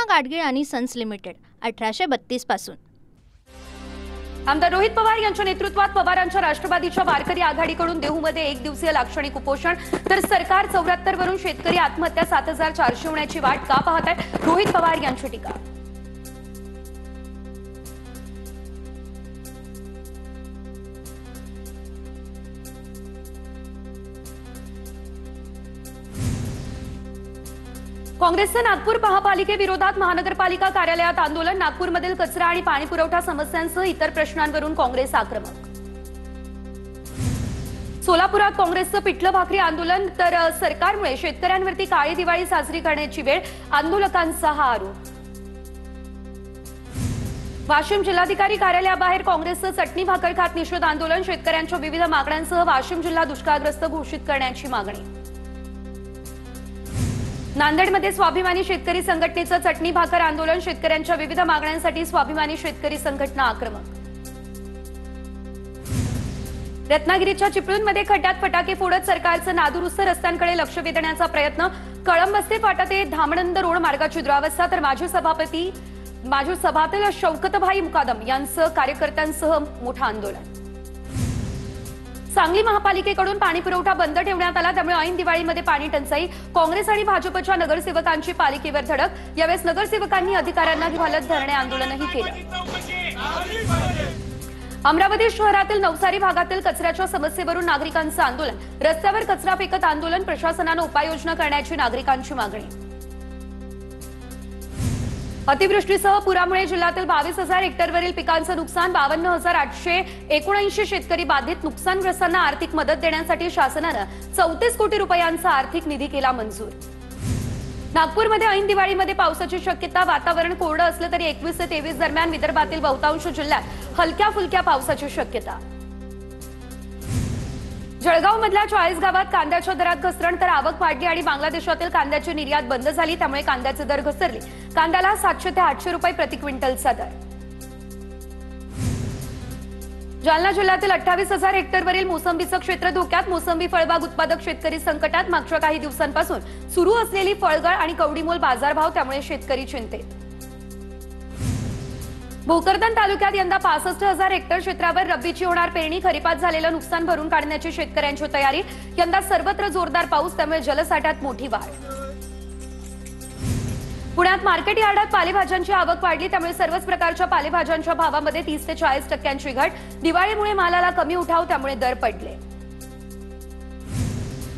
कृष्णा गाडगीळ आणि sons limited 1832 पासून। आमदार रोहित पवार यांच्या नेतृत्वात पवारांच्या राष्ट्रवादीच्या वारकरी आघाडीकडून देहूमध्ये एक दिवसीय लाक्षणिक उपोषण, तर सरकार 74 वरून शेतकरी आत्महत्या 7400 होण्याची वाट का पाहत आहे, रोहित पवार यांची टीका। काँग्रेसचं नागपूर महापालिकेविरोधात महानगरपालिका कार्यालयात आंदोलन, नागपूरमधील कचरा आणि पाणी पुरवठा समस्यांसह इतर प्रश्नांवरून काँग्रेस आक्रमक। सोलापुरात काँग्रेसचं पिठलं भाकरी आंदोलन, तर सरकारमुळे शेतकऱ्यांवरती काळी दिवाळी साजरी करण्याची वेळ, आंदोलकांचा हा आरोप। वाशिम जिल्हाधिकारी कार्यालयाबाहेर काँग्रेसचं चटणी भाकर खात निषेध आंदोलन, शेतकऱ्यांच्या विविध मागण्यांसह वाशिम जिल्हा दुष्काळग्रस्त घोषित करण्याची मागणी। नांदेडमध्ये स्वाभिमानी शेतकरी संघटनेचं चटणी भाकर आंदोलन, शेतकऱ्यांच्या विविध मागण्यांसाठी स्वाभिमानी शेतकरी संघटना आक्रमक। रत्नागिरीच्या चिपळूणमध्ये खड्ड्यात फटाके फोडत सरकारचं नादुरुस्त रस्त्यांकडे लक्ष वेधण्याचा प्रयत्न, कळंबस्ते फाटा ते धामणंद रोड मार्गाची दुरावस्था, तर माजी सभापती शौकतभाई मुकादम यांचं कार्यकर्त्यांसह मोठं आंदोलन। सांगली महापालिकेकडून पाणी पुरवठा बंद ठेवण्यात आला, त्यामुळे ऐन दिवाळीमध्ये पाणी टंचाई, काँग्रेस आणि भाजपच्या नगरसेवकांची पालिकेवर धडक, यावेळेस नगरसेवकांनी अधिकाऱ्यांना घालत धरणे आंदोलनही केलं। अमरावती शहरातील नवसारी भागातील कचऱ्याच्या समस्येवरून नागरिकांचं आंदोलन, रस्त्यावर कचरा फेकत आंदोलन, प्रशासनानं उपाययोजना करण्याची नागरिकांची मागणी। अतिवृष्टीसह पुरामुळे जिल्ह्यातील 22,000 हेक्टरवरील पिकांचं नुकसान, 52,879 शेतकरी बाधित, नुकसानग्रस्तांना आर्थिक मदत देण्यासाठी शासनानं 34 कोटी रुपयांचा आर्थिक निधी केला मंजूर। नागपूरमध्ये ऐन दिवाळीमध्ये पावसाची शक्यता, वातावरण कोरडं असलं तरी 21 ते 23 दरम्यान विदर्भातील बहुतांश जिल्ह्यात हलक्या फुलक्या पावसाची शक्यता। जळगावमधल्या 40 गावात कांद्याच्या दरात घसरण, तर आवक वाढली आणि बांगलादेशातील कांद्याची निर्यात बंद झाली, त्यामुळे कांद्याचे दर घसरले, कांद्याला 700 ते 800 रुपये प्रति क्विंटलचा दर। जालना जिल्ह्यातील 28,000 हेक्टरवरील मोसंबीचं क्षेत्र धोक्यात, मोसंबी फळबाग उत्पादक शेतकरी संकटात, मागच्या काही दिवसांपासून सुरू असलेली फळगळ आणि कवडीमोल बाजारभाव, त्यामुळे शेतकरी चिंतेत। भोकरदन तालुक्यात यंदा 65,000 हेक्टर क्षेत्रावर रब्बीची होणार पेरणी, खरीपात झालेलं नुकसान भरून काढण्याची शेतकऱ्यांची तयारी, यंदा सर्वत्र जोरदार पाऊस, त्यामुळे जलसाठ्यात मोठी वाढ। पुण्यात मार्केट यार्डात पालेभाज्यांची आवक वाढली, त्यामुळे सर्वच प्रकारच्या पालेभाज्यांच्या भावामध्ये 30 ते 40% घट, दिवाळीमुळे मालाला कमी उठाव, त्यामुळे दर पडले।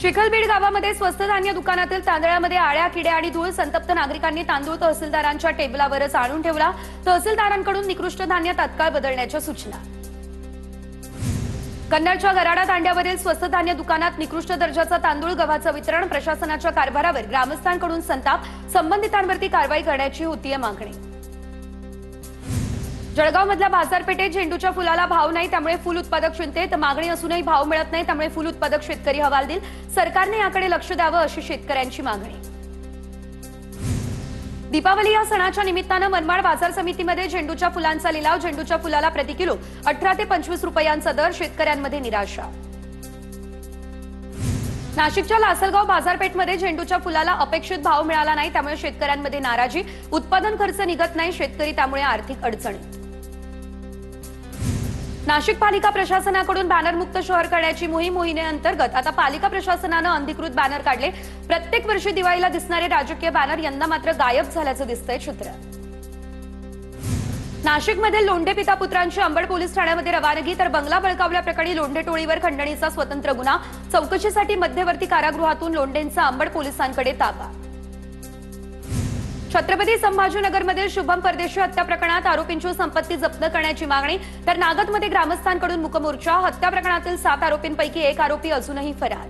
चिखलबीड गावामध्ये स्वस्त धान्य दुकानातील तांदळामध्ये आळ्या, किडे आणि धूळ, संतप्त नागरिकांनी तांदूळ तहसीलदारांच्या टेबलावरच आणून ठेवला, तहसीलदारांकडून निकृष्ट धान्य तात्काळ बदलण्याच्या सूचना। कन्नडच्या गराडा तांड्यावरील स्वस्त धान्य दुकानात निकृष्ट दर्जाचा तांदूळ, गव्हाचं वितरण, प्रशासनाच्या कारभारावर ग्रामस्थांकडून संताप, संबंधितांवरती कारवाई करण्याची होतीये मागणी। जळगावमधल्या बाजारपेठेत झेंडूच्या फुलाला भाव नाही, त्यामुळे फुल उत्पादक चिंतेत, मागणी असूनही भाव मिळत नाही, त्यामुळे फुल उत्पादक शेतकरी हवालदिल, सरकारने याकडे लक्ष द्यावं अशी शेतकऱ्यांची मागणी। दीपावली या सणाच्या निमित्तानं मनमाड बाजार समितीमध्ये झेंडूच्या फुलांचा लिलाव, झेंडूच्या फुलाला प्रति किलो 18 ते 25 रुपयांचा दर, शेतकऱ्यांमध्ये निराशा। नाशिकच्या लासलगाव बाजारपेठमध्ये झेंडूच्या फुलाला अपेक्षित भाव मिळाला नाही, त्यामुळे शेतकऱ्यांमध्ये नाराजी, उत्पादन खर्च निघत नाही, शेतकरी त्यामुळे आर्थिक अडचणीत। नाशिक पालिका प्रशासनाकडून बॅनरमुक्त शहर करण्याची मोहिमेअंतर्गत आता पालिका प्रशासनानं अधिकृत बॅनर काढले, प्रत्येक वर्षी दिवाळीला दिसणारे राजकीय बॅनर यंदा मात्र गायब झाल्याचं दिसतंय चित्र। नाशिकमध्ये लोंढे पिता पुत्रांची अंबड पोलीस ठाण्यामध्ये रवानगी, तर बंगला बळकावल्याप्रकरणी लोंढे टोळीवर खंडणीचा स्वतंत्र गुन्हा, चौकशीसाठी मध्यवर्ती कारागृहातून लोंढेंचा अंबड पोलिसांकडे ताबा। छत्रपती संभाजीनगरमधील शुभम परदेशी हत्या प्रकरणात आरोपींची संपत्ती जप्त करण्याची मागणी, तर नागदमध्ये ग्रामस्थांकडून मूकमोर्चा, हत्या प्रकरणातील 7 आरोपींपैकी एक आरोपी अजूनही फरार।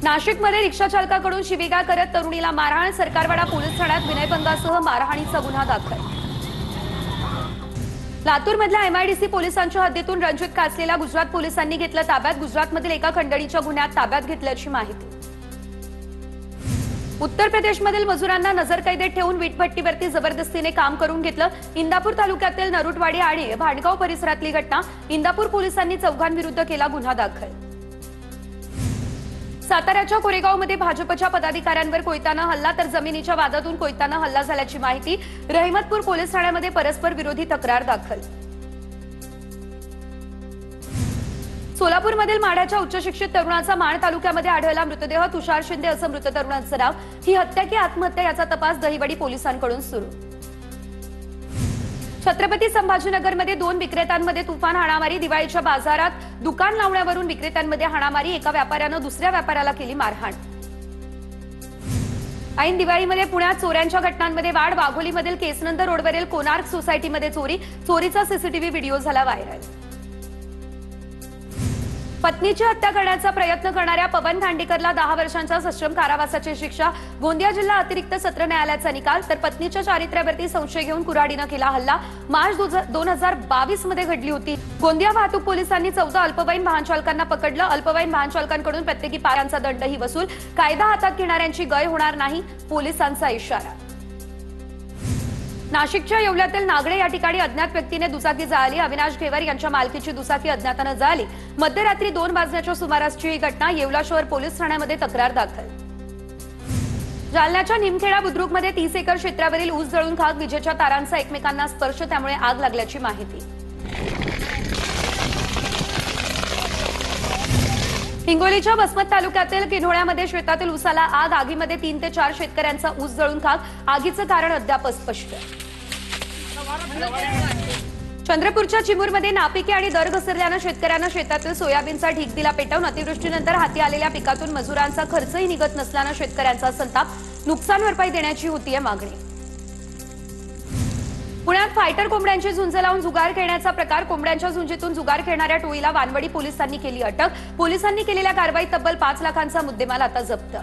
नाशिकमध्ये रिक्षा चालकाकडून शिवीगाळ करत तरुणीला मारहाण, सरकारवाडा पोलीस ठाण्यात विनयभंगासह मारहाणीचा गुन्हा दाखल। लातूरमधल्या MIDC पोलिसांच्या हद्दीतून रणजित कासलेला गुजरात पोलिसांनी घेतलं ताब्यात, गुजरातमधील एका खंडणीच्या गुन्ह्यात ताब्यात घेतल्याची माहिती। उत्तर प्रदेशमधील मजुरांना नजरकैदेत ठेवून वीटभट्टीवरती जबरदस्तीने काम करून घेतलं, इंदापूर तालुक्यातील नरुटवाडी आणि भाडगाव परिसरातली घटना, इंदापूर पोलिसांनी चौघांविरुद्ध केला गुन्हा दाखल। साताऱ्याच्या कोरेगावमध्ये भाजपच्या पदाधिकाऱ्यांवर कोयत्यानं हल्ला तर जमिनीच्या वादातून कोयत्यानं हल्ला झाल्याची माहिती। रहिमतपूर पोलीस ठाण्यामध्ये परस्पर विरोधी तक्रार दाखल। सोलापूरमधील माढ्याच्या उच्चशिक्षित तरुणाचा माण तालुक्यामध्ये आढळला मृतदेह। तुषार शिंदे असं मृत तरुणाचं नाव। ही हत्या की आत्महत्या याचा तपास दहिवडी पोलिसांकडून सुरू। छत्रपती संभाजीनगरमध्ये 2 विक्रेत्यांमध्ये तुफान हाणामारी। दिवाळीच्या बाजारात दुकान लावण्यावरून विक्रेत्यांमध्ये हाणामारी। एका व्यापाऱ्यानं दुसऱ्या व्यापाऱ्याला केली मारहाण। ऐन दिवाळीमध्ये पुण्यात चोऱ्यांच्या घटनांमध्ये वाढ। वाघोलीमधील केसनंद रोडवरील कोनार्क सोसायटीमध्ये चोरीचा सीसीटीव्ही व्हिडिओ झाला व्हायरल। पत्नीची हत्या करण्याचा प्रयत्न करणाऱ्या पवन खांडेकरला 10 वर्षांच्या सश्रम कारावासाची शिक्षा। गोंदिया जिल्हा अतिरिक्त सत्र न्यायालयाचा निकाल तर पत्नीच्या चारित्र्यावरती संशय घेऊन कुऱ्हाडीनं केला हल्ला। मार्च 2022 मध्ये घडली होती। गोंदिया वाहतूक पोलिसांनी 14 अल्पवयीन वाहन चालकांना पकडलं। अल्पवयीन वाहन चालकांकडून प्रत्येकी 5 लाखांचा दंडही वसूल। कायदा हातात घेणाऱ्यांची गय होणार नाही, पोलिसांचा इशारा। नाशिकच्या येवल्यातील नागडे या ठिकाणी अज्ञात व्यक्तीने दुचाकी जाळली। अविनाश घेवर यांच्या मालकीची दुचाकी अज्ञातानं जाळली। मध्यरात्री 2 वाजण्याच्या सुमारासची ही घटना। येवला शहर पोलीस ठाण्यामध्ये तक्रार दाखल। जालन्याच्या निमखेडा बुद्रुकमध्ये 30 एकर क्षेत्रावरील ऊस जळून खाक। विजेच्या तारांचा एकमेकांना स्पर्श, त्यामुळे आग लागल्याची माहिती। हिंगोलीच्या वसमत तालुक्यातील किन्होळ्यामध्ये शेतातील ऊसाला आग। आगीमध्ये 3 ते 4 शेतकऱ्यांचा ऊस जळून खाक। आगीचं कारण अद्याप अस्पष्ट। चंद्रपूरच्या चिमूरमध्ये नापिकी आणि दर घसरल्यानं शेतकऱ्यांना शेतातील सोयाबीनचा ढीग दिला पेटवून। अतिवृष्टीनंतर हाती आलेल्या पिकातून मजुरांचा खर्चही निघत नसल्यानं शेतकऱ्यांचा संताप। नुकसान भरपाई देण्याची होतीये मागणी। पुण्यात फायटर कोंबड्यांची झुंज लावून जुगार खेळण्याचा प्रकार। कोंबड्यांच्या झुंजीतून जुगार खेळणाऱ्या टोळीला वानवडी पोलिसांनी केली अटक। पोलिसांनी केलेल्या कारवाईत तब्बल 5 लाखांचा मुद्देमाल आता जप्त।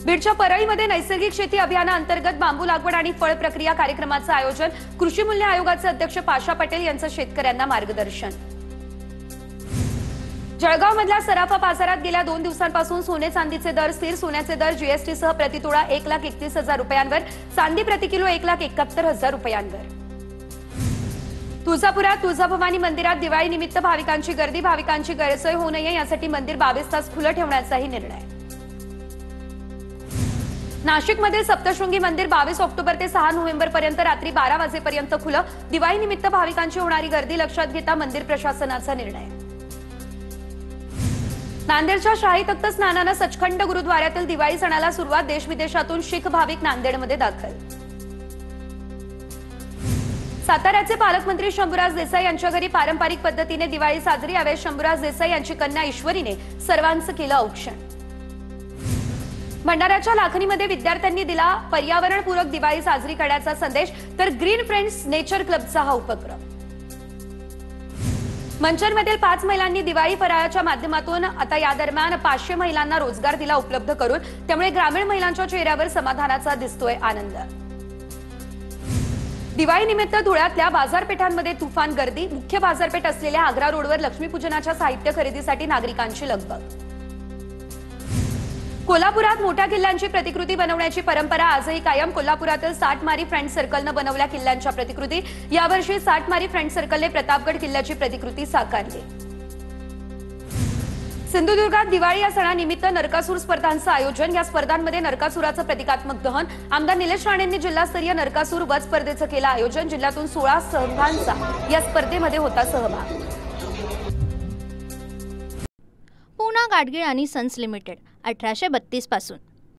बीडच्या परळीमध्ये नैसर्गिक शेती अभियानाअंतर्गत बांबू लागवड आणि फळ प्रक्रिया कार्यक्रमाचं आयोजन। कृषी मूल्य आयोगाचे अध्यक्ष पाशा पटेल यांचं शेतकऱ्यांना मार्गदर्शन। जळगावमधल्या सराफा बाजारात गेल्या 2 दिवसांपासून सोने चांदीचे दर स्थिर। सोन्याचे दर जीएसटीसह प्रतितोळा 1,31,000 रुपयांवर। चांदी प्रति किलो 1,71,000 रुपयांवर। तुळजापुरात तुळजाभवानी मंदिरात दिवाळीनिमित्त भाविकांची गर्दी। भाविकांची गैरसोय होऊ नये यासाठी मंदिर 22 तास खुलं ठेवण्याचाही निर्णय। नाशिकमध्ये सप्तशृंगी मंदिर 22 ऑक्टोबर ते 6 नोव्हेंबर पर्यंत रात्री 12 वाजेपर्यंत खुलं। दिवाळीनिमित्त भाविकांची होणारी गर्दी लक्षात घेता मंदिर प्रशासनाचा निर्णय। नांदेडच्या शाही तख्त स्नानानं सचखंड गुरुद्वाऱ्यातील दिवाळी सणाला सुरुवात। देश-विदेशातून शीख भाविक नांदेडमध्ये दाखल। साताऱ्याचे पालकमंत्री शंभूराज देसाई यांच्या घरी पारंपरिक पद्धतीने दिवाळी साजरी। यावेळी शंभूराज देसाई यांची कन्या ईश्वरीने सर्वांचं केलं औक्षण। भंडाऱ्याच्या लाखनीमध्ये विद्यार्थ्यांनी दिला पर्यावरणपूरक दिवाळी साजरी करण्याचा संदेश तर ग्रीन फ्रेंड्स नेचर क्लबचा हा उपक्रम। मंचरमधील 5 महिलांनी दिवाळी फराळाच्या माध्यमातून आता या दरम्यान 500 महिलांना रोजगार दिला उपलब्ध करून। त्यामुळे ग्रामीण महिलांच्या चेहऱ्यावर समाधानाचा दिसतोय आनंद। दिवाळीनिमित्त धुळ्यातल्या बाजारपेठांमध्ये तुफान गर्दी। मुख्य बाजारपेठ असलेल्या आग्रा रोडवर लक्ष्मीपूजनाच्या साहित्य खरेदीसाठी नागरिकांची लगबग। कोल्हापुरात मोठ्या किल्ल्यांची प्रतिकृती बनवण्याची परंपरा आजही कायम। कोल्हापुरातील साठमारी फ्रेंड सर्कलनं बनवल्या किल्ल्यांच्या प्रतिकृती। यावर्षी साठमारी फ्रेंड सर्कलने प्रतापगड किल्ल्याची प्रतिकृती साकारली। सिंधुदुर्गात दिवाळी या सणानिमित्त नरकासूर स्पर्धांचं आयोजन। या स्पर्धांमध्ये नरकासुराचं प्रतिकात्मक दहन। आमदार निलेश राणेंनी जिल्हास्तरीय नरकासूर वध स्पर्धेचं केलं आयोजन। जिल्ह्यातून 16 संघांचा या स्पर्धेमध्ये होता सहभाग। पूना गाडगीळ आणि सन्स लिमिटेड 1832 पासून।